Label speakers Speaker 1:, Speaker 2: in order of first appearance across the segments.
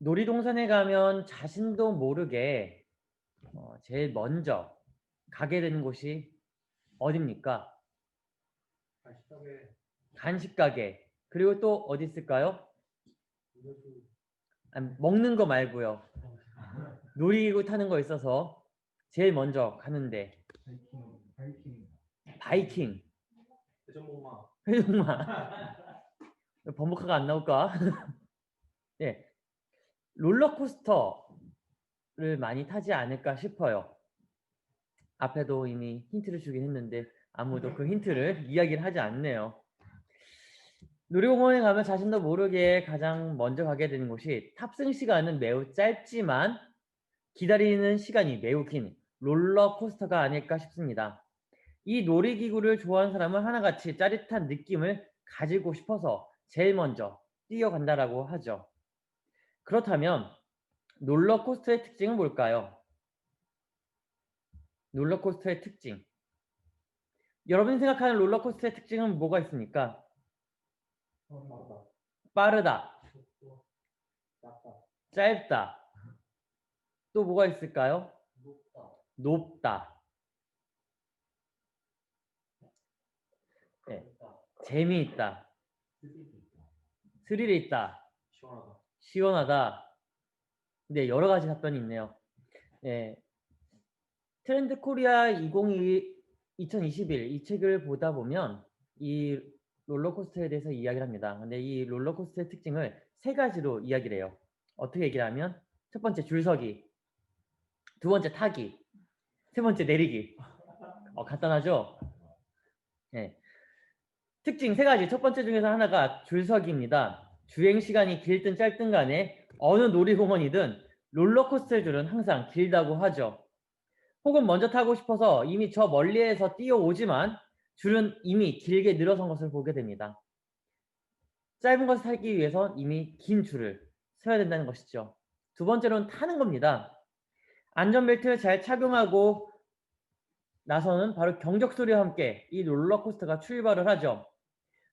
Speaker 1: 놀이동산에 가면 자신도 모르게 제일 먼저 가게 되는 곳이 어딥니까? 간식 가게. 그리고 또 어디 있을까요? 아니, 먹는 거 말고요. 놀이기구 타는 거 있어서 제일 먼저 가는데 바이킹. 회전목마. 범벅화가 안 나올까? 네, 롤러코스터를 많이 타지 않을까 싶어요. 앞에도 이미 힌트를 주긴 했는데 아무도 그 힌트를 이야기를 하지 않네요. 놀이공원에 가면 자신도 모르게 가장 먼저 가게 되는 곳이 탑승 시간은 매우 짧지만 기다리는 시간이 매우 긴 롤러코스터가 아닐까 싶습니다. 이 놀이기구를 좋아하는 사람은 하나같이 짜릿한 느낌을 가지고 싶어서 제일 먼저 뛰어간다라고 하죠. 그렇다면 롤러코스터의 특징은 뭘까요? 롤러코스터의 특징. 여러분이 생각하는 롤러코스터의 특징은 뭐가 있습니까? 빠르다, 짧다. 또 뭐가 있을까요? 높다. 네. 재미있다. 스릴이 있다. 시원하다. 네, 여러 가지 답변이 있네요. 네. 트렌드 코리아 2021 이 책을 보다 보면 이 롤러코스터에 대해서 이야기를 합니다. 근데 이 롤러코스터의 특징을 세 가지로 이야기를 해요. 어떻게 얘기를 하면 첫 번째 줄서기, 두 번째 타기, 세 번째 내리기. 간단하죠? 네. 특징 세 가지. 첫 번째 중에서 하나가 줄서기입니다. 주행 시간이 길든 짧든 간에 어느 놀이공원이든 롤러코스터의 줄은 항상 길다고 하죠. 혹은 먼저 타고 싶어서 이미 저 멀리에서 뛰어오지만 줄은 이미 길게 늘어선 것을 보게 됩니다. 짧은 것을 타기 위해서 이미 긴 줄을 서야 된다는 것이죠. 두 번째로는 타는 겁니다. 안전벨트를 잘 착용하고 나서는 바로 경적 소리와 함께 이 롤러코스터가 출발을 하죠.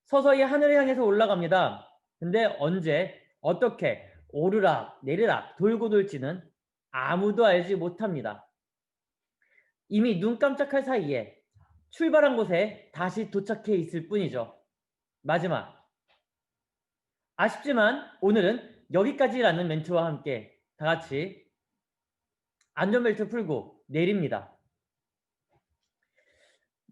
Speaker 1: 서서히 하늘을 향해서 올라갑니다. 근데 언제 어떻게 오르락 내리락 돌고 돌지는 아무도 알지 못합니다. 이미 눈 깜짝할 사이에 출발한 곳에 다시 도착해 있을 뿐이죠. 마지막. 아쉽지만 오늘은 여기까지라는 멘트와 함께 다 같이 안전벨트 풀고 내립니다.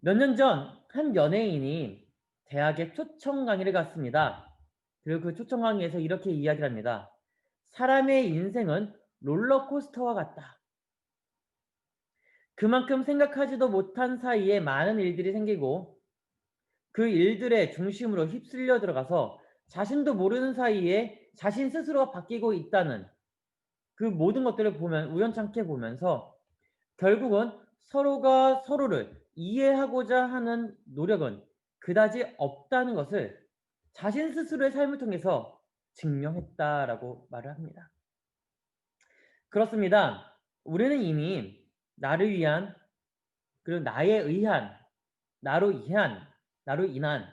Speaker 1: 몇 년 전 한 연예인이 대학에 초청 강의를 갔습니다. 그리고 그 초청 강의에서 이렇게 이야기를 합니다. 사람의 인생은 롤러코스터와 같다. 그만큼 생각하지도 못한 사이에 많은 일들이 생기고 그 일들의 중심으로 휩쓸려 들어가서 자신도 모르는 사이에 자신 스스로가 바뀌고 있다는 그 모든 것들을 보면 우연찮게 보면서 결국은 서로가 서로를 이해하고자 하는 노력은 그다지 없다는 것을 자신 스스로의 삶을 통해서 증명했다라고 말을 합니다. 그렇습니다. 우리는 이미 나를 위한 그리고 나에 의한 나로 인한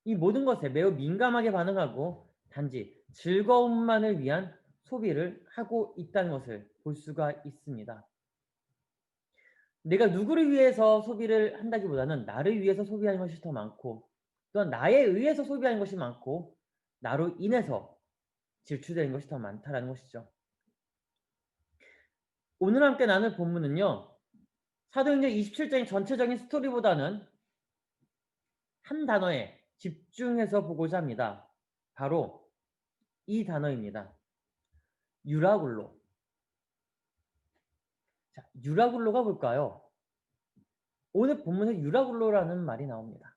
Speaker 1: 이 모든 것에 매우 민감하게 반응하고 단지 즐거움만을 위한 소비를 하고 있다는 것을 볼 수가 있습니다. 내가 누구를 위해서 소비를 한다기보다는 나를 위해서 소비하는 것이 더 많고 또한 나에 의해서 소비하는 것이 많고 나로 인해서 질출되는 것이 더 많다는 것이죠. 오늘 함께 나눌 본문은요. 사도행전 27장의 전체적인 스토리보다는 한 단어에 집중해서 보고자 합니다. 바로 이 단어입니다. 유라굴로. 자, 유라굴로가 뭘까요? 오늘 본문에 유라굴로라는 말이 나옵니다.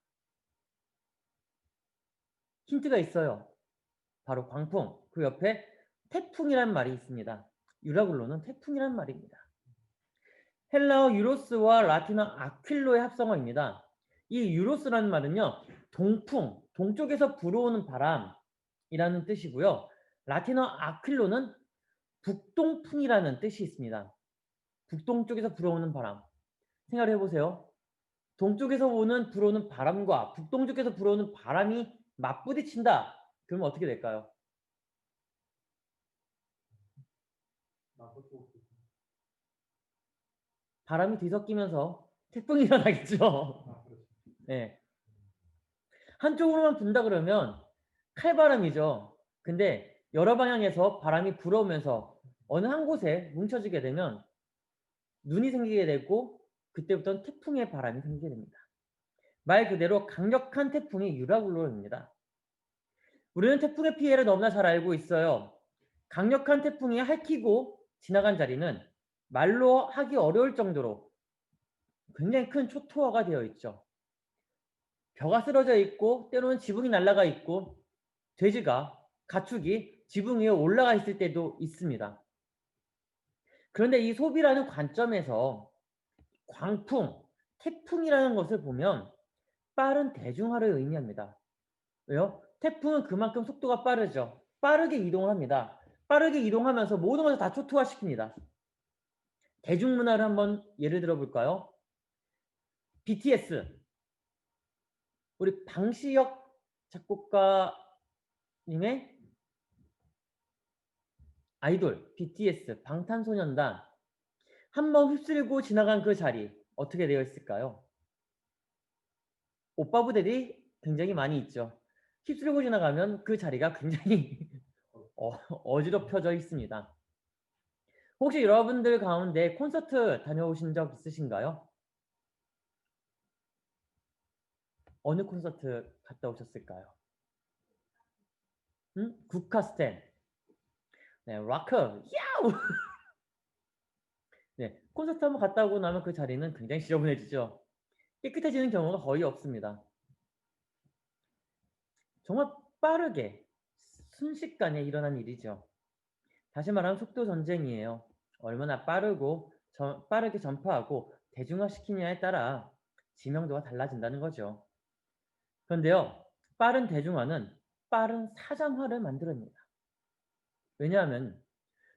Speaker 1: 힌트가 있어요. 바로 광풍. 그 옆에 태풍이란 말이 있습니다. 유라굴로는 태풍이란 말입니다. 헬라어 유로스와 라틴어 아퀼로의 합성어입니다. 이 유로스라는 말은요. 동풍, 동쪽에서 불어오는 바람이라는 뜻이고요. 라틴어 아퀼로는 북동풍이라는 뜻이 있습니다. 북동쪽에서 불어오는 바람. 생각을 해보세요. 동쪽에서 불어오는 바람과 북동쪽에서 불어오는 바람이 맞부딪힌다. 그러면 어떻게 될까요? 바람이 뒤섞이면서 태풍이 일어나겠죠. 네. 한쪽으로만 분다 그러면 칼바람이죠. 근데 여러 방향에서 바람이 불어오면서 어느 한 곳에 뭉쳐지게 되면 눈이 생기게 되고 그때부터는 태풍의 바람이 생기게 됩니다. 말 그대로 강력한 태풍이 유라굴로입니다. 우리는 태풍의 피해를 너무나 잘 알고 있어요. 강력한 태풍이 핥히고 지나간 자리는 말로 하기 어려울 정도로 굉장히 큰 초토화가 되어 있죠. 벼가 쓰러져 있고 때로는 지붕이 날아가 있고 돼지가 가축이 지붕 위에 올라가 있을 때도 있습니다. 그런데 이 소비라는 관점에서 광풍, 태풍이라는 것을 보면 빠른 대중화를 의미합니다. 왜요? 태풍은 그만큼 속도가 빠르죠. 빠르게 이동을 합니다. 빠르게 이동하면서 모든 것을 다 초토화시킵니다. 대중문화를 한번 예를 들어 볼까요? BTS. 우리 방시혁 작곡가님의 아이돌 BTS, 방탄소년단. 한번 휩쓸고 지나간 그 자리 어떻게 되어 있을까요? 오빠 부대들이 굉장히 많이 있죠. 휩쓸고 지나가면 그 자리가 굉장히 어지럽혀져 있습니다. 혹시 여러분들 가운데 콘서트 다녀오신 적 있으신가요? 어느 콘서트 갔다 오셨을까요? 국카스텐. 네, 락커. 야우! 네, 콘서트 한번 갔다 오고 나면 그 자리는 굉장히 지저분해지죠. 깨끗해지는 경우가 거의 없습니다. 정말 빠르게 순식간에 일어난 일이죠. 다시 말하면 속도 전쟁이에요. 얼마나 빠르게 전파하고 대중화시키냐에 따라 지명도가 달라진다는 거죠. 그런데요, 빠른 대중화는 빠른 사장화를 만들어냅니다. 왜냐하면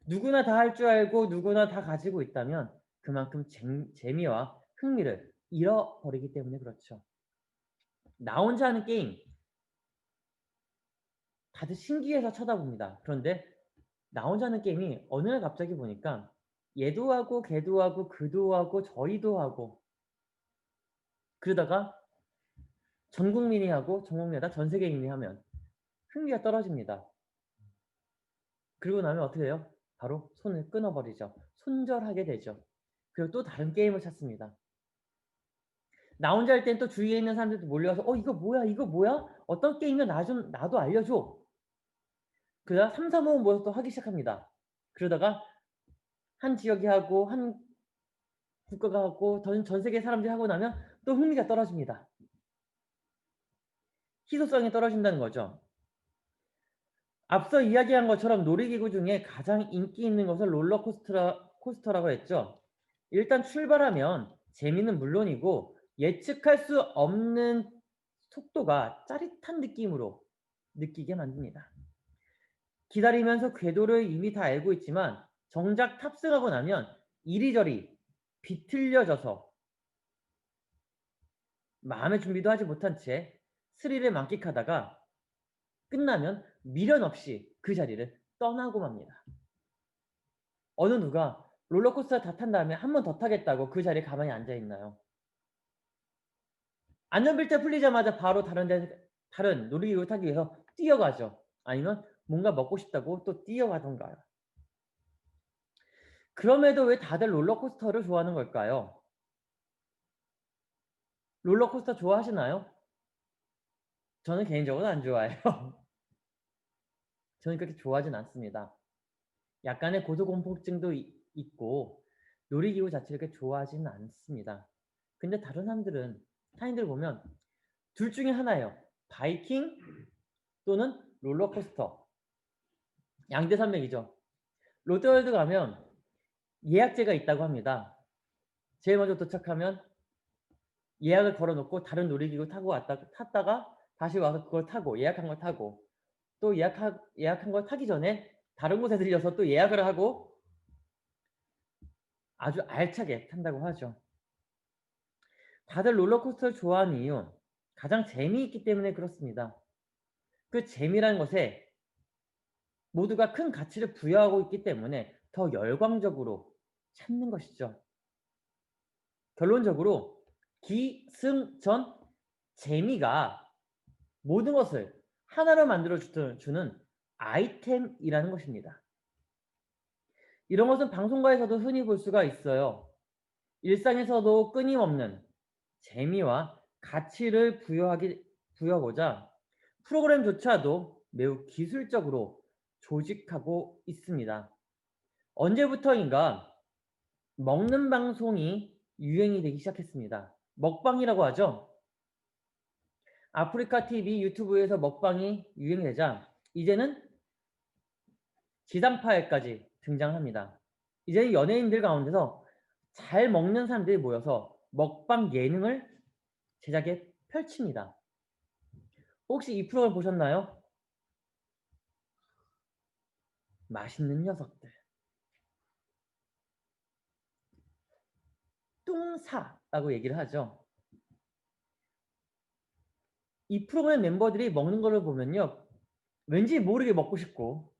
Speaker 1: 누구나 다 할 줄 알고 누구나 다 가지고 있다면 그만큼 재미와 흥미를 잃어버리기 때문에 그렇죠. 나 혼자 하는 게임 다들 신기해서 쳐다봅니다. 그런데 나 혼자 하는 게임이 어느 날 갑자기 보니까 얘도 하고 걔도 하고 그도 하고 저희도 하고 그러다가 전 국민이 하고 전 국민에다 전 세계인이 하면 흥미가 떨어집니다. 그리고 나면 어떻게 해요? 바로 손을 끊어버리죠. 손절하게 되죠. 그리고 또 다른 게임을 찾습니다. 나 혼자 할 땐 또 주위에 있는 사람들도 몰려와서 이거 뭐야 이거 뭐야? 어떤 게임이야 나도 알려줘. 그러다 3, 4, 5 모여서 또 하기 시작합니다. 그러다가 한 지역이 하고 한 국가가 하고 전 세계 사람들이 하고 나면 또 흥미가 떨어집니다. 희소성이 떨어진다는 거죠. 앞서 이야기한 것처럼 놀이기구 중에 가장 인기 있는 것은 롤러코스터라고 했죠. 일단 출발하면 재미는 물론이고 예측할 수 없는 속도가 짜릿한 느낌으로 느끼게 만듭니다. 기다리면서 궤도를 이미 다 알고 있지만 정작 탑승하고 나면 이리저리 비틀려져서 마음의 준비도 하지 못한 채 스릴을 만끽하다가 끝나면 미련 없이 그 자리를 떠나고 맙니다. 어느 누가 롤러코스터 다 탄 다음에 한 번 더 타겠다고 그 자리에 가만히 앉아 있나요? 안전벨트 풀리자마자 바로 다른 놀이기구 타기 위해서 뛰어가죠. 아니면 뭔가 먹고 싶다고 또 뛰어가던가요. 그럼에도 왜 다들 롤러코스터를 좋아하는 걸까요? 롤러코스터 좋아하시나요? 저는 개인적으로 안 좋아해요. 저는 그렇게 좋아하진 않습니다. 약간의 고소공포증도 있고 놀이기구 자체를 그렇게 좋아하지는 않습니다. 근데 다른 사람들은 타인들 보면 둘 중에 하나예요. 바이킹 또는 롤러코스터. 양대산맥이죠. 롯데월드 가면 예약제가 있다고 합니다. 제일 먼저 도착하면 예약을 걸어놓고 다른 놀이기구 탔다가 다시 와서 그걸 타고 예약한 걸 타고 또 예약한 걸 타기 전에 다른 곳에 들려서 또 예약을 하고 아주 알차게 탄다고 하죠. 다들 롤러코스터를 좋아하는 이유 가장 재미있기 때문에 그렇습니다. 그 재미라는 것에 모두가 큰 가치를 부여하고 있기 때문에 더 열광적으로 찾는 것이죠. 결론적으로 기승전 재미가 모든 것을 하나로 만들어 주는 아이템이라는 것입니다. 이런 것은 방송가에서도 흔히 볼 수가 있어요. 일상에서도 끊임없는 재미와 가치를 부여하고자 프로그램조차도 매우 기술적으로 조직하고 있습니다. 언제부터인가 먹는 방송이 유행이 되기 시작했습니다. 먹방이라고 하죠. 아프리카 TV, 유튜브에서 먹방이 유행되자 이제는 지상파에까지 등장합니다. 이제는 연예인들 가운데서 잘 먹는 사람들이 모여서 먹방 예능을 제작에 펼칩니다. 혹시 이 프로그램 보셨나요? 맛있는 녀석들. 뚱사라고 얘기를 하죠. 이 프로그램 멤버들이 먹는 거를 보면요. 왠지 모르게 먹고 싶고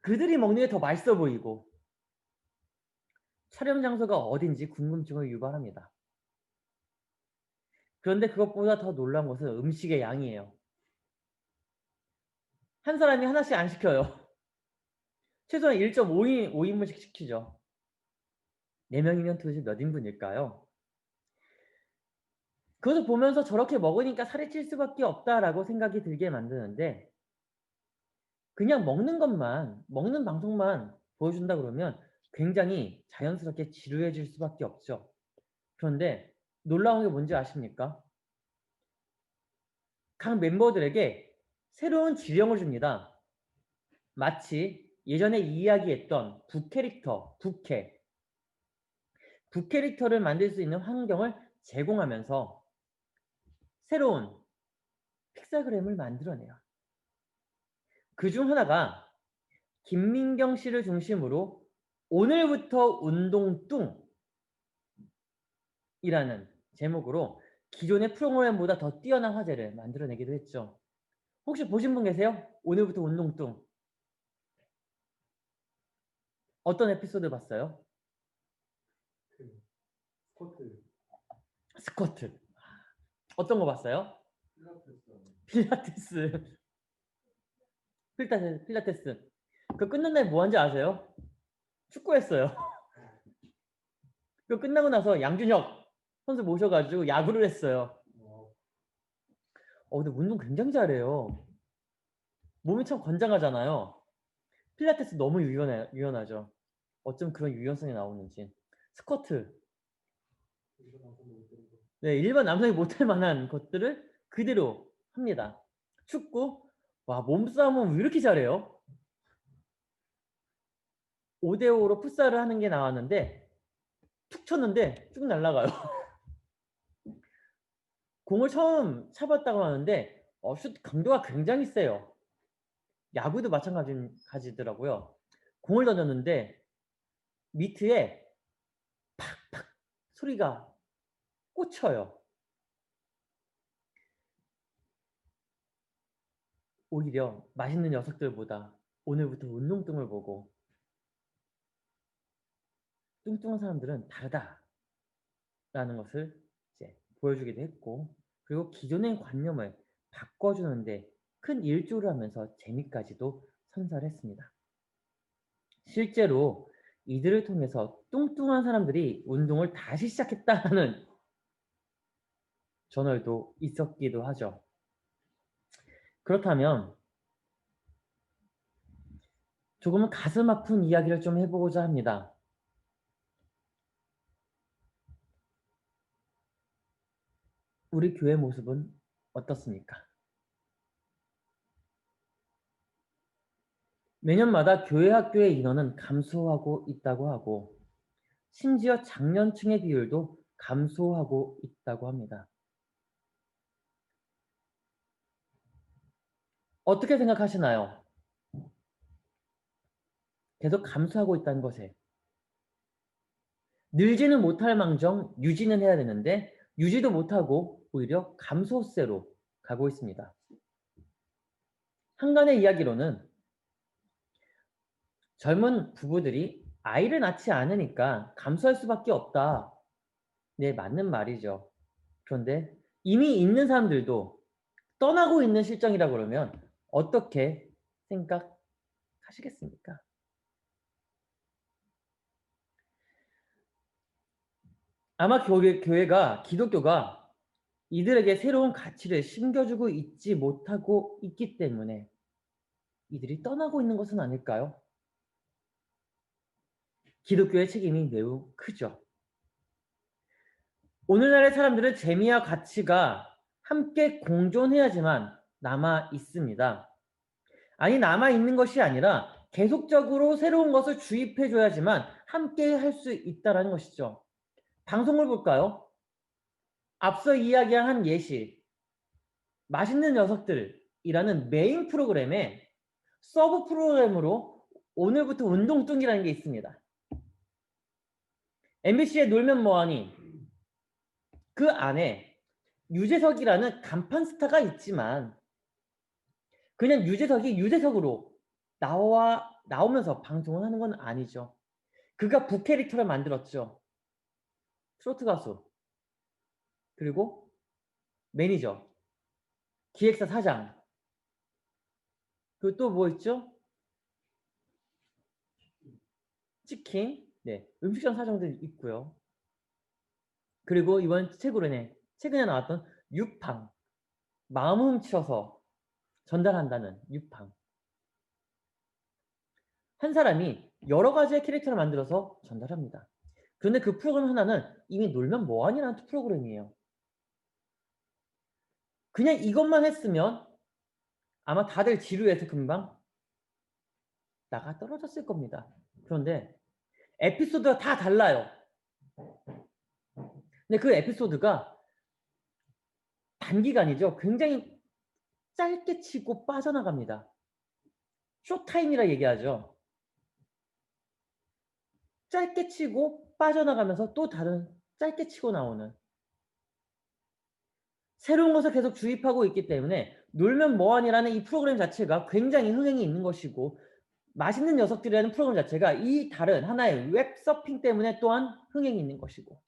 Speaker 1: 그들이 먹는 게 더 맛있어 보이고 촬영 장소가 어딘지 궁금증을 유발합니다. 그런데 그것보다 더 놀라운 것은 음식의 양이에요. 한 사람이 하나씩 안 시켜요. 최소한 1.5인분씩 시키죠. 4명이면 도대체 몇 인분일까요? 그것을 보면서 저렇게 먹으니까 살이 찔 수밖에 없다라고 생각이 들게 만드는데 그냥 먹는 것만, 먹는 방송만 보여준다 그러면 굉장히 자연스럽게 지루해질 수밖에 없죠. 그런데 놀라운 게 뭔지 아십니까? 각 멤버들에게 새로운 지령을 줍니다. 마치 예전에 이야기했던 북캐릭터를 만들 수 있는 환경을 제공하면서 새로운 픽사그램을 만들어내요. 그중 하나가 김민경 씨를 중심으로 오늘부터 운동뚱이라는 제목으로 기존의 프로그램보다 더 뛰어난 화제를 만들어내기도 했죠. 혹시 보신 분 계세요? 오늘부터 운동뚱. 어떤 에피소드 봤어요? 스쿼트. 어떤 거 봤어요? 필라테스. 필라테스. 그 끝난 날에 뭐 한지 아세요? 축구했어요. 그 끝나고 나서 양준혁 선수 모셔가지고 야구를 했어요. 근데 운동 굉장히 잘해요. 몸이 참 건장하잖아요. 필라테스 너무 유연하죠. 어쩜 그런 유연성이 나오는지. 스쿼트. 네, 일반 남성이 못할 만한 것들을 그대로 합니다. 축구. 와, 몸싸움은 왜 이렇게 잘해요? 5대5로 풋살을 하는 게 나왔는데 툭 쳤는데 쭉 날아가요. 공을 처음 차봤다고 하는데 슛 강도가 굉장히 세요. 야구도 마찬가지더라고요. 공을 던졌는데 미트에 팍팍 소리가 꽂혀요. 오히려 맛있는 녀석들보다 오늘부터 운동뚱을 보고 뚱뚱한 사람들은 다르다라는 것을 이제 보여주기도 했고 그리고 기존의 관념을 바꿔주는데 큰 일조를 하면서 재미까지도 선사했습니다. 실제로 이들을 통해서 뚱뚱한 사람들이 운동을 다시 시작했다는 저널도 있었기도 하죠. 그렇다면 조금은 가슴 아픈 이야기를 좀 해보고자 합니다. 우리 교회 모습은 어떻습니까? 매년마다 교회 학교의 인원은 감소하고 있다고 하고 심지어 장년층의 비율도 감소하고 있다고 합니다. 어떻게 생각하시나요? 계속 감소하고 있다는 것에 늘지는 못할 망정 유지는 해야 되는데 유지도 못하고 오히려 감소세로 가고 있습니다. 한간의 이야기로는 젊은 부부들이 아이를 낳지 않으니까 감수할 수밖에 없다. 네, 맞는 말이죠. 그런데 이미 있는 사람들도 떠나고 있는 실정이라 그러면 어떻게 생각하시겠습니까? 아마 교회가, 기독교가 이들에게 새로운 가치를 심겨주고 있지 못하고 있기 때문에 이들이 떠나고 있는 것은 아닐까요? 기독교의 책임이 매우 크죠. 오늘날의 사람들은 재미와 가치가 함께 공존해야지만 남아 있습니다. 아니, 남아 있는 것이 아니라 계속적으로 새로운 것을 주입해 줘야지만 함께 할 수 있다라는 것이죠. 방송을 볼까요? 앞서 이야기한 한 예시, 맛있는 녀석들이라는 메인 프로그램에 서브 프로그램으로 오늘부터 운동뚱이라는 게 있습니다. MBC의 놀면 뭐하니, 그 안에 유재석이라는 간판 스타가 있지만 그냥 유재석이 유재석으로 나오면서 방송을 하는 건 아니죠. 그가 부캐릭터를 만들었죠. 트로트 가수, 그리고 매니저, 기획사 사장, 그리고 또 뭐 있죠? 치킨, 네, 음식점 사장들 있고요. 그리고 이번 최근에 나왔던 유팡, 마음 훔쳐서 전달한다는 유팡. 한 사람이 여러 가지의 캐릭터를 만들어서 전달합니다. 그런데 그 프로그램 하나는 이미 놀면 뭐하니라는 프로그램이에요. 그냥 이것만 했으면 아마 다들 지루해서 금방 나가 떨어졌을 겁니다. 그런데 에피소드가 다 달라요. 근데 그 에피소드가 단기간이죠. 굉장히 짧게 치고 빠져나갑니다. 쇼타임이라 얘기하죠. 짧게 치고 빠져나가면서 또 다른 짧게 치고 나오는, 새로운 것을 계속 주입하고 있기 때문에 놀면 뭐하니라는 이 프로그램 자체가 굉장히 흥행이 있는 것이고, 맛있는 녀석들이라는 프로그램 자체가 이 다른 하나의 웹서핑 때문에 또한 흥행이 있는 것이고,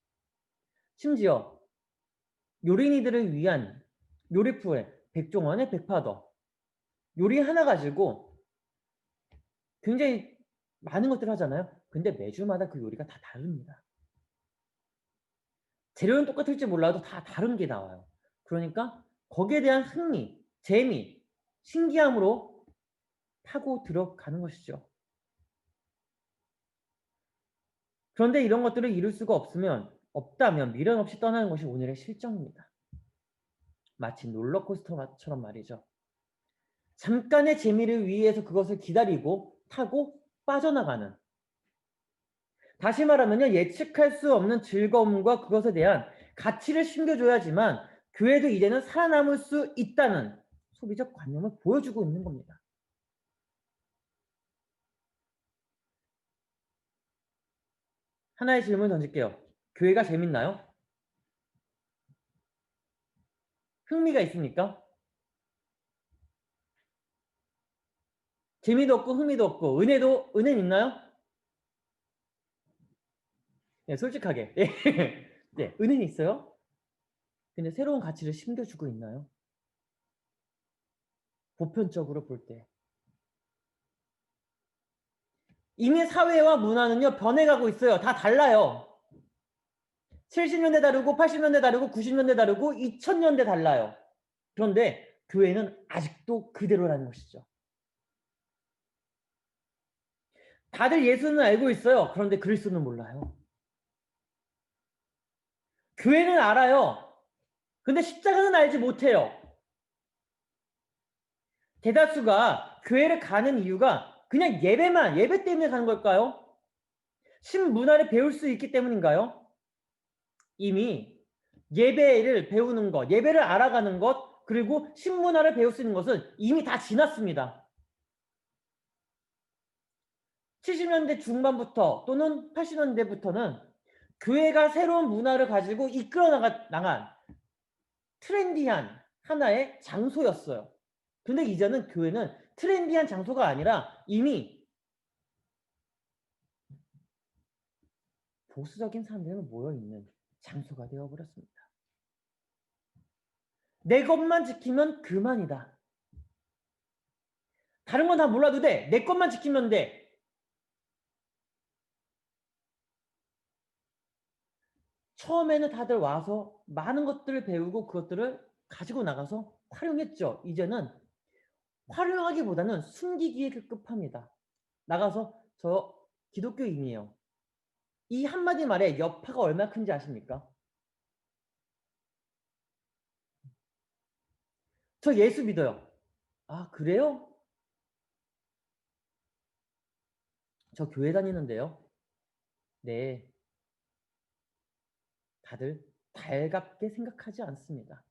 Speaker 1: 심지어 요린이들을 위한 요리 프로그램 백종원의 백파더, 요리 하나 가지고 굉장히 많은 것들을 하잖아요. 근데 매주마다 그 요리가 다 다릅니다. 재료는 똑같을지 몰라도 다 다른 게 나와요. 그러니까 거기에 대한 흥미, 재미, 신기함으로 타고 들어가는 것이죠. 그런데 이런 것들을 이룰 수가 없다면 미련 없이 떠나는 것이 오늘의 실정입니다. 마치 롤러코스터처럼 말이죠. 잠깐의 재미를 위해서 그것을 기다리고 타고 빠져나가는, 다시 말하면요, 예측할 수 없는 즐거움과 그것에 대한 가치를 심겨줘야지만 교회도 이제는 살아남을 수 있다는 소비적 관념을 보여주고 있는 겁니다. 하나의 질문을 던질게요. 교회가 재밌나요? 흥미가 있습니까? 재미도 없고 흥미도 없고 은혜는 있나요? 네, 솔직하게. 네, 은혜는 있어요. 근데 새로운 가치를 심겨주고 있나요? 보편적으로 볼 때. 이미 사회와 문화는요, 변해가고 있어요. 다 달라요. 70년대 다르고 80년대 다르고 90년대 다르고 2000년대 달라요. 그런데 교회는 아직도 그대로라는 것이죠. 다들 예수는 알고 있어요. 그런데 그리스도는 몰라요. 교회는 알아요. 근데 십자가는 알지 못해요. 대다수가 교회를 가는 이유가 그냥 예배 때문에 가는 걸까요? 신문화를 배울 수 있기 때문인가요? 이미 예배를 배우는 것, 예배를 알아가는 것, 그리고 신문화를 배울 수 있는 것은 이미 다 지났습니다. 70년대 중반부터 또는 80년대부터는 교회가 새로운 문화를 가지고 이끌어 나간 트렌디한 하나의 장소였어요. 근데 이제는 교회는 트렌디한 장소가 아니라 이미 보수적인 사람들만 모여있는 장소가 되어버렸습니다. 내 것만 지키면 그만이다. 다른 건 다 몰라도 돼. 내 것만 지키면 돼. 처음에는 다들 와서 많은 것들을 배우고 그것들을 가지고 나가서 활용했죠. 이제는 활용하기보다는 숨기기에 급급합니다. 나가서 저 기독교인이에요. 이 한마디 말에 여파가 얼마나 큰지 아십니까? 저 예수 믿어요. 아, 그래요? 저 교회 다니는데요. 네. 다들 달갑게 생각하지 않습니다.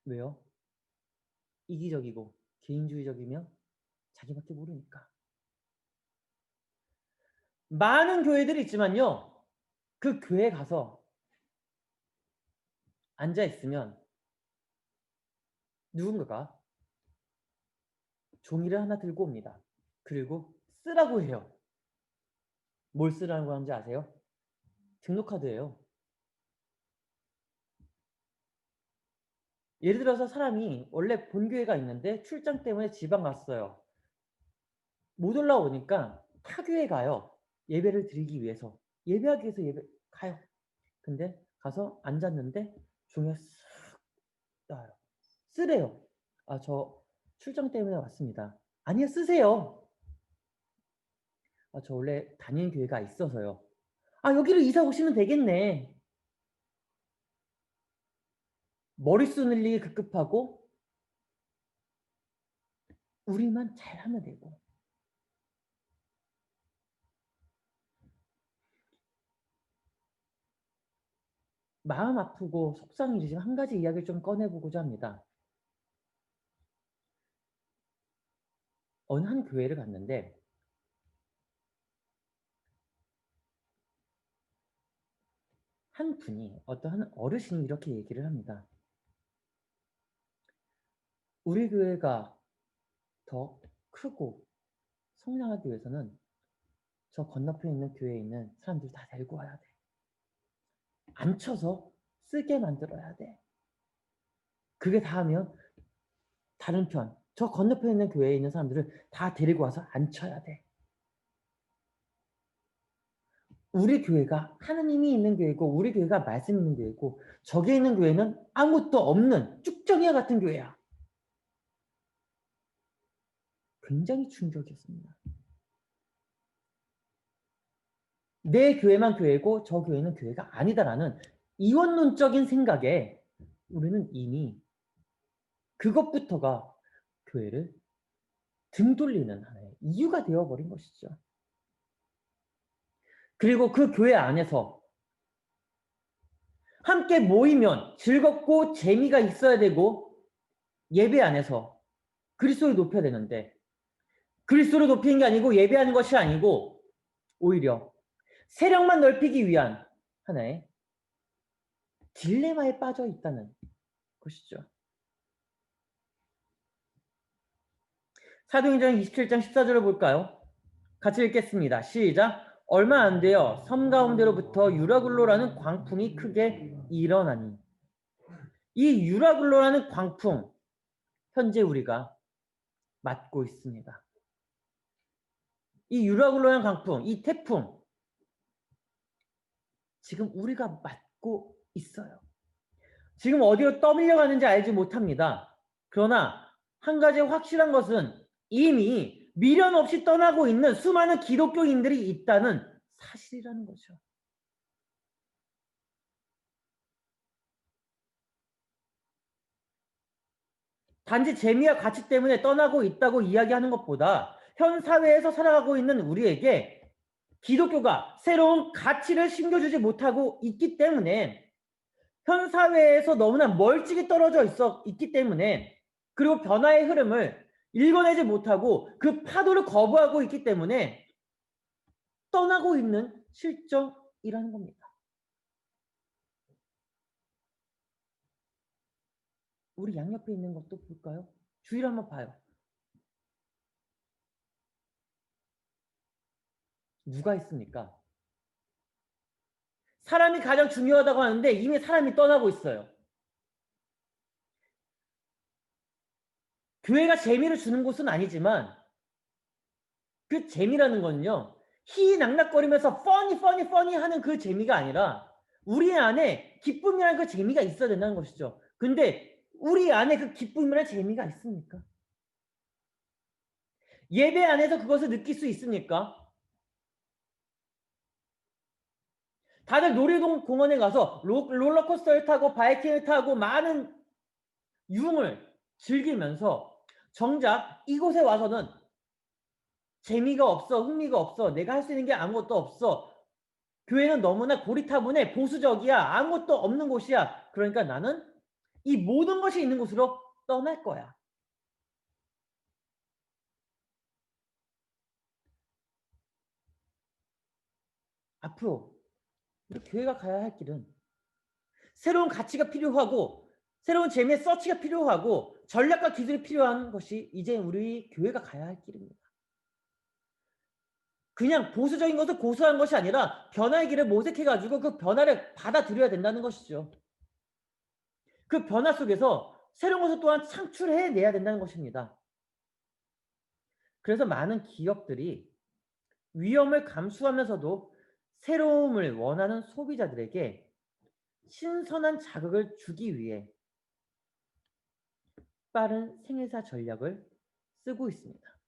Speaker 1: 왜요? 이기적이고 개인주의적이며 자기밖에 모르니까. 많은 교회들이 있지만요. 그 교회 가서 앉아 있으면 누군가가 종이를 하나 들고 옵니다. 그리고 쓰라고 해요. 뭘 쓰라고 하는지 아세요? 등록카드예요. 예를 들어서 사람이 원래 본교회가 있는데 출장 때문에 지방 갔어요. 못 올라오니까 타교회 가요. 예배를 드리기 위해서. 예배하기 위해서 예배 가요. 근데 가서 앉았는데 종이가 쓱 나와요. 쓰래요. 아, 저 출장 때문에 왔습니다. 아니요, 쓰세요. 아, 저 원래 다니는 교회가 있어서요. 아, 여기로 이사 오시면 되겠네. 머릿수 늘리기 급급하고 우리만 잘하면 되고. 마음 아프고 속상해지지만 한 가지 이야기를 좀 꺼내보고자 합니다. 어느 한 교회를 갔는데 한 분이 어떠한 어르신이 이렇게 얘기를 합니다. 우리 교회가 더 크고 성장하기 위해서는 저 건너편에 있는 교회에 있는 사람들 다 데리고 와야 돼. 앉혀서 쓰게 만들어야 돼. 그게 다 하면 다른 편, 저 건너편에 있는 교회에 있는 사람들을 다 데리고 와서 앉혀야 돼. 우리 교회가 하나님이 있는 교회고 우리 교회가 말씀 있는 교회고 저기에 있는 교회는 아무것도 없는 쭉정이와 같은 교회야. 굉장히 충격이었습니다. 내 교회만 교회고 저 교회는 교회가 아니다라는 이원론적인 생각에 우리는 이미 그것부터가 교회를 등 돌리는 하나의 이유가 되어버린 것이죠. 그리고 그 교회 안에서 함께 모이면 즐겁고 재미가 있어야 되고 예배 안에서 그리스도를 높여야 되는데 그리스도를 높이는 게 아니고 예배하는 것이 아니고 오히려 세력만 넓히기 위한 하나의 딜레마에 빠져 있다는 것이죠. 사도행전 27장 14절을 볼까요? 같이 읽겠습니다. 시작. 얼마 안 되어 섬 가운데로부터 유라굴로라는 광풍이 크게 일어나니 이 유라굴로라는 광풍 현재 우리가 맞고 있습니다. 이 유라굴로라는 광풍, 이 태풍 지금 우리가 맞고 있어요. 지금 어디로 떠밀려가는지 알지 못합니다. 그러나 한 가지 확실한 것은 이미 미련 없이 떠나고 있는 수많은 기독교인들이 있다는 사실이라는 거죠. 단지 재미와 가치 때문에 떠나고 있다고 이야기하는 것보다 현 사회에서 살아가고 있는 우리에게 기독교가 새로운 가치를 심겨주지 못하고 있기 때문에 현 사회에서 너무나 멀찍이 떨어져 있기 때문에 그리고 변화의 흐름을 읽어내지 못하고 그 파도를 거부하고 있기 때문에 떠나고 있는 실정이라는 겁니다. 우리 양옆에 있는 것도 볼까요? 주위를 한번 봐요. 누가 있습니까? 사람이 가장 중요하다고 하는데 이미 사람이 떠나고 있어요. 교회가 재미를 주는 곳은 아니지만 그 재미라는 건요. 희낙낙거리면서 퍼니 하는 그 재미가 아니라 우리 안에 기쁨이라는 그 재미가 있어야 된다는 것이죠. 근데 우리 안에 그 기쁨이라는 재미가 있습니까? 예배 안에서 그것을 느낄 수 있습니까? 다들 놀이공원에 가서 롤러코스터를 타고 바이킹을 타고 많은 유흥을 즐기면서 정작 이곳에 와서는 재미가 없어, 흥미가 없어, 내가 할 수 있는 게 아무것도 없어, 교회는 너무나 고리타분해, 보수적이야, 아무것도 없는 곳이야. 그러니까 나는 이 모든 것이 있는 곳으로 떠날 거야. 앞으로 우리 교회가 가야 할 길은 새로운 가치가 필요하고 새로운 재미의 서치가 필요하고 전략과 기술이 필요한 것이 이제 우리 교회가 가야 할 길입니다. 그냥 보수적인 것을 고수한 것이 아니라 변화의 길을 모색해가지고 그 변화를 받아들여야 된다는 것이죠. 그 변화 속에서 새로운 것을 또한 창출해내야 된다는 것입니다. 그래서 많은 기업들이 위험을 감수하면서도 새로움을 원하는 소비자들에게 신선한 자극을 주기 위해 빠른 생애사 전략을 쓰고 있습니다.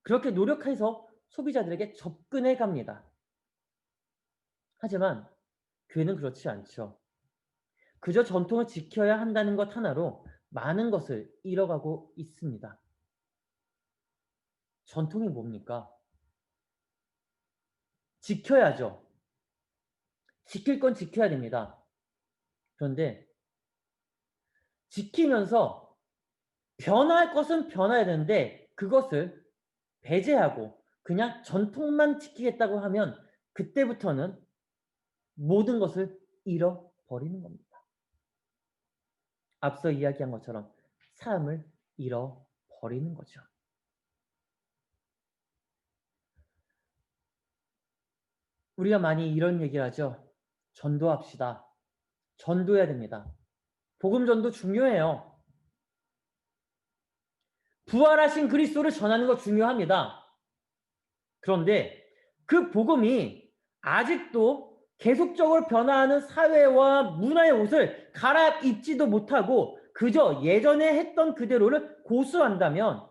Speaker 1: 그렇게 노력해서 소비자들에게 접근해 갑니다. 하지만 교회는 그렇지 않죠. 그저 전통을 지켜야 한다는 것 하나로 많은 것을 잃어가고 있습니다. 전통이 뭡니까? 지켜야죠. 지킬 건 지켜야 됩니다. 그런데 지키면서 변화할 것은 변화해야 되는데 그것을 배제하고 그냥 전통만 지키겠다고 하면 그때부터는 모든 것을 잃어버리는 겁니다. 앞서 이야기한 것처럼 삶을 잃어버리는 거죠. 우리가 많이 이런 얘기를 하죠. 전도합시다. 전도해야 됩니다. 복음 전도 중요해요. 부활하신 그리스도를 전하는 거 중요합니다. 그런데 그 복음이 아직도 계속적으로 변화하는 사회와 문화의 옷을 갈아입지도 못하고 그저 예전에 했던 그대로를 고수한다면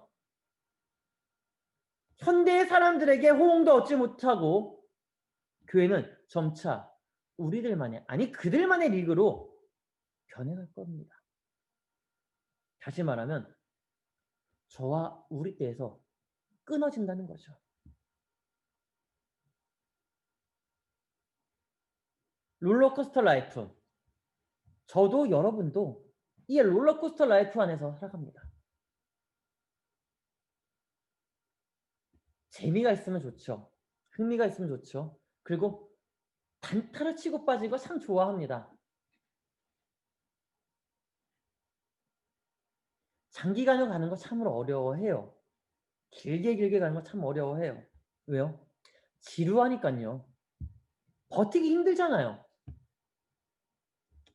Speaker 1: 현대의 사람들에게 호응도 얻지 못하고 교회는 점차 우리들만의 아니 그들만의 리그로 변해갈 겁니다. 다시 말하면 저와 우리 때에서 끊어진다는 거죠. 롤러코스터 라이프. 저도 여러분도 이 롤러코스터 라이프 안에서 살아갑니다. 재미가 있으면 좋죠. 흥미가 있으면 좋죠. 그리고 단타를 치고 빠지고 참 좋아합니다. 장기간을 가는 거 참으로 어려워해요. 길게 가는 거 참 어려워해요. 왜요? 지루하니까요. 버티기 힘들잖아요.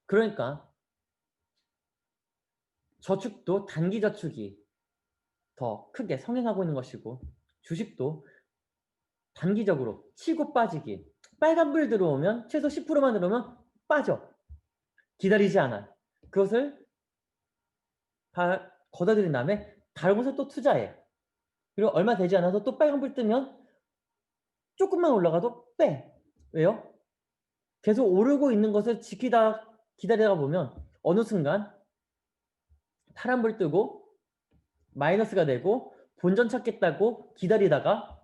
Speaker 1: 그러니까 저축도 단기 저축이 더 크게 성행하고 있는 것이고 주식도 단기적으로 치고 빠지기. 빨간불 들어오면 최소 10%만 들어오면 빠져. 기다리지 않아. 그것을 다 걷어들인 다음에 다른 곳에 또 투자해. 그리고 얼마 되지 않아서 또 빨간불 뜨면 조금만 올라가도 빼. 왜요? 계속 오르고 있는 것을 기다리다 보면 어느 순간 파란불 뜨고 마이너스가 되고 본전 찾겠다고 기다리다가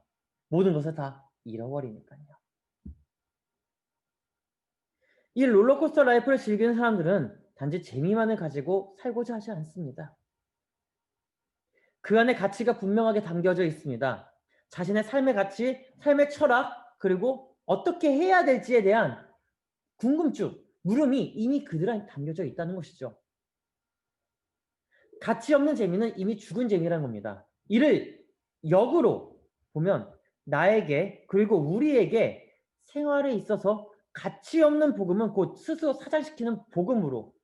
Speaker 1: 모든 것을 다 잃어버리니까요. 이 롤러코스터 라이프를 즐기는 사람들은 단지 재미만을 가지고 살고자 하지 않습니다. 그 안에 가치가 분명하게 담겨져 있습니다. 자신의 삶의 가치, 삶의 철학, 그리고 어떻게 해야 될지에 대한 궁금증, 물음이 이미 그들 안에 담겨져 있다는 것이죠. 가치 없는 재미는 이미 죽은 재미라는 겁니다. 이를 역으로 보면 나에게 그리고 우리에게 생활에 있어서 가치 없는 복음은 곧 스스로 사장시키는 복음으로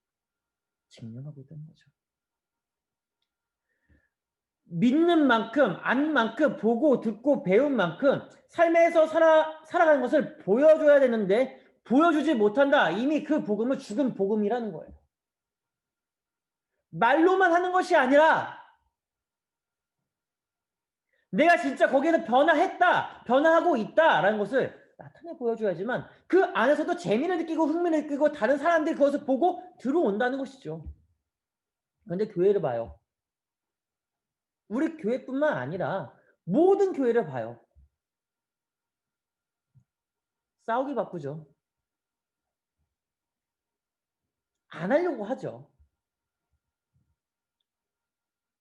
Speaker 1: 증명하고 있다는 거죠. 믿는 만큼, 안 만큼, 보고, 듣고, 배운 만큼 삶에서 살아가는 것을 보여줘야 되는데 보여주지 못한다. 이미 그 복음은 죽은 복음이라는 거예요. 말로만 하는 것이 아니라 내가 진짜 거기에서 변화했다, 변화하고 있다라는 것을 나타내 보여줘야지만 그 안에서도 재미를 느끼고 흥미를 느끼고 다른 사람들이 그것을 보고 들어온다는 것이죠. 그런데 교회를 봐요. 우리 교회뿐만 아니라 모든 교회를 봐요. 싸우기 바쁘죠. 안 하려고 하죠.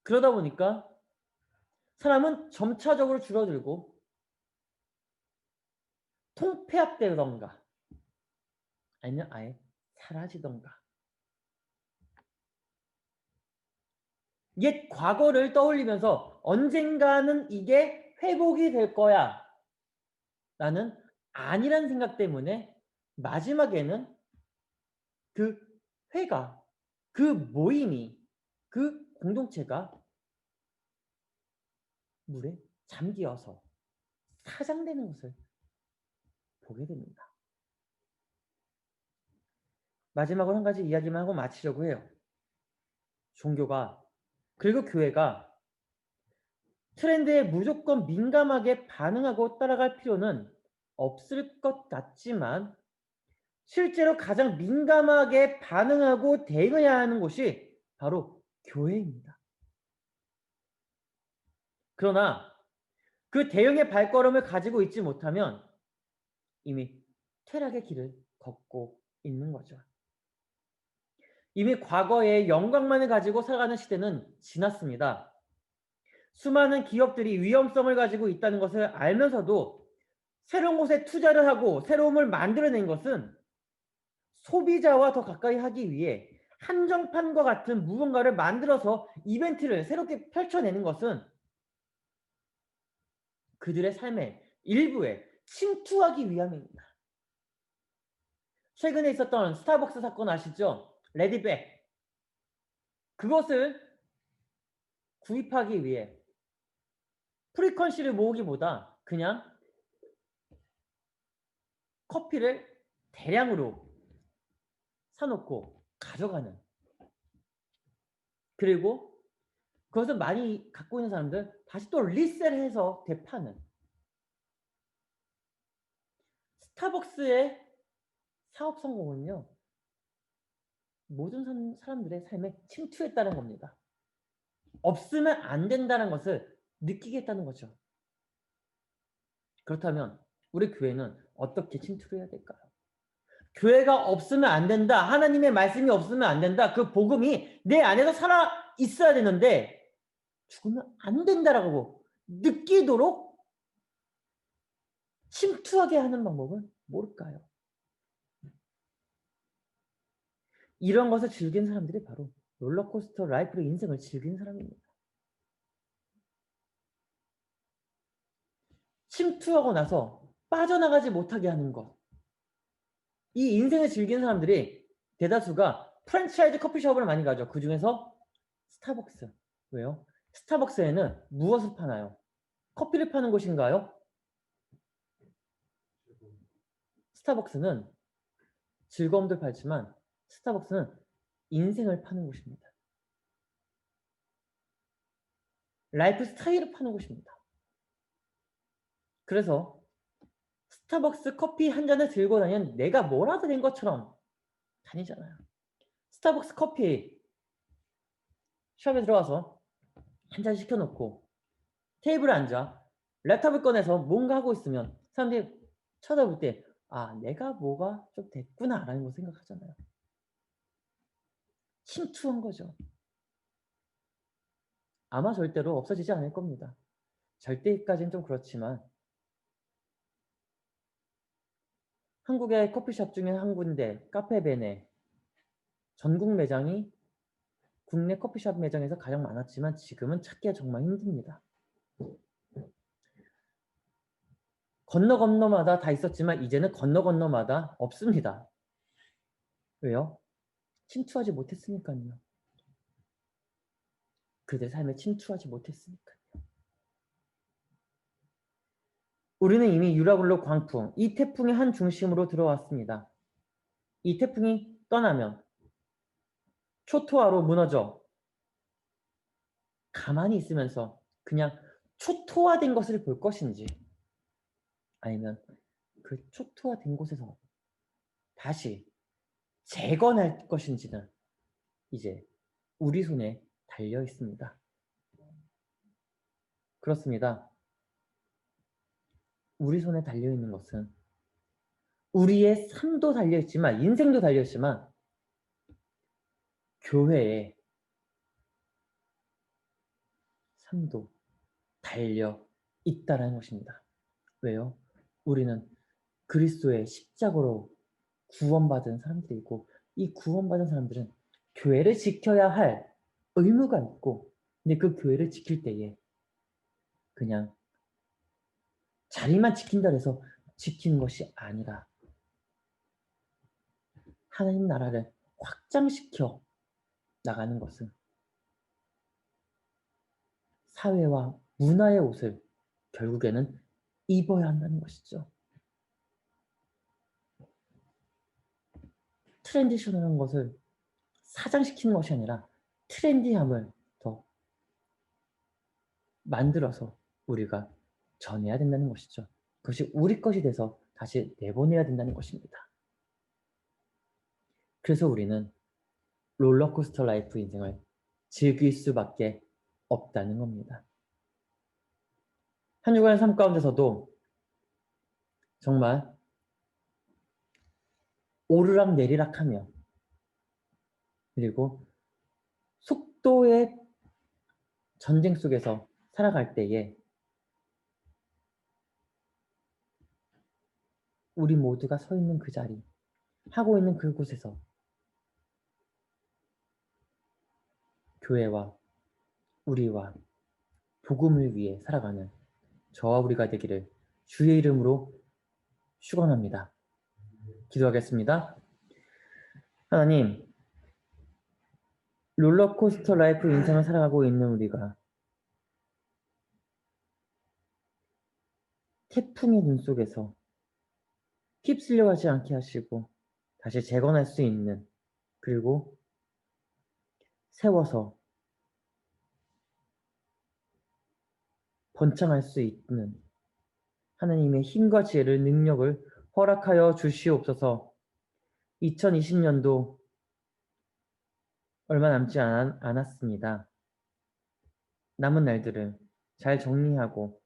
Speaker 1: 그러다 보니까 사람은 점차적으로 줄어들고 통폐합되던가 아니면 아예 사라지던가 옛 과거를 떠올리면서 언젠가는 이게 회복이 될 거야 라는 아니란 생각 때문에 마지막에는 그 회가, 그 모임이, 그 공동체가 물에 잠기어서 사장되는 것을 보게 됩니다. 마지막으로 한 가지 이야기만 하고 마치려고 해요. 종교가 그리고 교회가 트렌드에 무조건 민감하게 반응하고 따라갈 필요는 없을 것 같지만 실제로 가장 민감하게 반응하고 대응해야 하는 곳이 바로 교회입니다. 그러나 그 대응의 발걸음을 가지고 있지 못하면 이미 퇴락의 길을 걷고 있는 거죠. 이미 과거의 영광만을 가지고 살아가는 시대는 지났습니다. 수많은 기업들이 위험성을 가지고 있다는 것을 알면서도 새로운 곳에 투자를 하고 새로움을 만들어낸 것은 소비자와 더 가까이 하기 위해 한정판과 같은 무언가를 만들어서 이벤트를 새롭게 펼쳐내는 것은 그들의 삶의 일부에 침투하기 위함입니다. 최근에 있었던 스타벅스 사건 아시죠? 레디백. 그것을 구입하기 위해 프리퀀시를 모으기보다 그냥 커피를 대량으로 사놓고 가져가는, 그리고 그것을 많이 갖고 있는 사람들 다시 또 리셀해서 되파는 스타벅스의 사업 성공은요 모든 사람들의 삶에 침투했다는 겁니다. 없으면 안 된다는 것을 느끼게 했다는 거죠. 그렇다면 우리 교회는 어떻게 침투를 해야 될까요? 교회가 없으면 안 된다. 하나님의 말씀이 없으면 안 된다. 그 복음이 내 안에서 살아 있어야 되는데 죽으면 안 된다라고 느끼도록 침투하게 하는 방법은 뭘까요? 이런 것을 즐기는 사람들이 바로 롤러코스터 라이프로 인생을 즐기는 사람입니다. 침투하고 나서 빠져나가지 못하게 하는 것. 이 인생을 즐기는 사람들이 대다수가 프랜차이즈 커피숍을 많이 가죠. 그 중에서 스타벅스. 왜요? 스타벅스에는 무엇을 파나요? 커피를 파는 곳인가요? 스타벅스는 즐거움도 팔지만 스타벅스는 인생을 파는 곳입니다. 라이프 스타일을 파는 곳입니다. 그래서 스타벅스 커피 한 잔을 들고 다니는 내가 뭐라도 된 것처럼 다니잖아요. 스타벅스 커피 숍에 들어가서 한 잔 시켜놓고 테이블에 앉아 랩탑을 꺼내서 뭔가 하고 있으면 사람들이 쳐다볼 때 아, 내가 뭐가 좀 됐구나 라는 걸 생각하잖아요. 침투한 거죠. 아마 절대로 없어지지 않을 겁니다. 절대까지는 좀 그렇지만 한국의 커피숍 중에 한 군데 카페베네 전국 매장이 국내 커피숍 매장에서 가장 많았지만 지금은 찾기가 정말 힘듭니다. 건너마다 다 있었지만 이제는 건너마다 없습니다. 왜요? 침투하지 못했으니까요. 그들의 삶에 침투하지 못했으니까요. 우리는 이미 유라굴로 광풍, 이 태풍의 한 중심으로 들어왔습니다. 이 태풍이 떠나면 초토화로 무너져 가만히 있으면서 그냥 초토화된 것을 볼 것인지, 아니면 그 초토화된 곳에서 다시 재건할 것인지는 이제 우리 손에 달려 있습니다. 그렇습니다. 우리 손에 달려 있는 것은 우리의 삶도 달려 있지만, 인생도 달려 있지만, 교회의 삶도 달려 있다는 것입니다. 왜요? 우리는 그리스도의 십자가로 구원받은 사람들이고, 이 구원받은 사람들은 교회를 지켜야 할 의무가 있고, 근데 그 교회를 지킬 때에 그냥 자리만 지킨다 해서 지키는 것이 아니라 하나님 나라를 확장시켜 나가는 것은 사회와 문화의 옷을 결국에는 입어야 한다는 것이죠. 트랜지션이라는 것을 사장시키는 것이 아니라 트렌디함을 더 만들어서 우리가 전해야 된다는 것이죠. 그것이 우리 것이 돼서 다시 내보내야 된다는 것입니다. 그래서 우리는 롤러코스터 라이프 인생을 즐길 수밖에 없다는 겁니다. 한 주간의 삶 가운데서도 정말 오르락 내리락하며, 그리고 속도의 전쟁 속에서 살아갈 때에 우리 모두가 서 있는 그 자리, 하고 있는 그곳에서 교회와 우리와 복음을 위해 살아가는 저와 우리가 되기를 주의 이름으로 축원합니다. 기도하겠습니다. 하나님, 롤러코스터 라이프 인생을 살아가고 있는 우리가 태풍의 눈 속에서 휩쓸려 가지 않게 하시고 다시 재건할 수 있는, 그리고 세워서 번창할 수 있는 하나님의 힘과 지혜를, 능력을 허락하여 주시옵소서. 2020년도 얼마 남지 않았습니다. 남은 날들을 잘 정리하고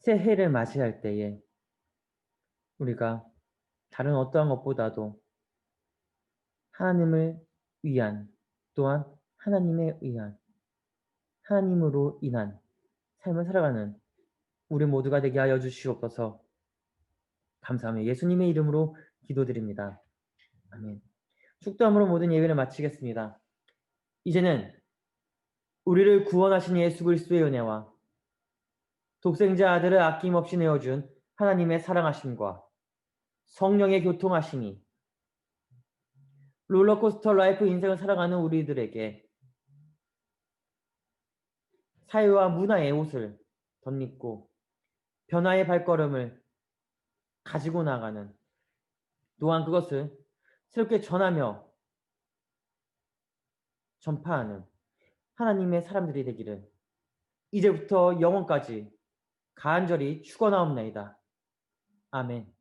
Speaker 1: 새해를 맞이할 때에 우리가 다른 어떠한 것보다도 하나님을 위한, 또한 하나님에 의한, 하나님으로 인한 삶을 살아가는 우리 모두가 되게 하여 주시옵소서. 감사하며 예수님의 이름으로 기도드립니다. 아멘. 축도함으로 모든 예배를 마치겠습니다. 이제는 우리를 구원하신 예수 그리스도의 은혜와 독생자 아들을 아낌없이 내어준 하나님의 사랑하심과 성령의 교통하심이 롤러코스터 라이프 인생을 살아가는 우리들에게 사회와 문화의 옷을 덧입고 변화의 발걸음을 가지고 나가는, 또한 그것을 새롭게 전하며 전파하는 하나님의 사람들이 되기를 이제부터 영원까지 간절히 축원하옵나이다. 아멘.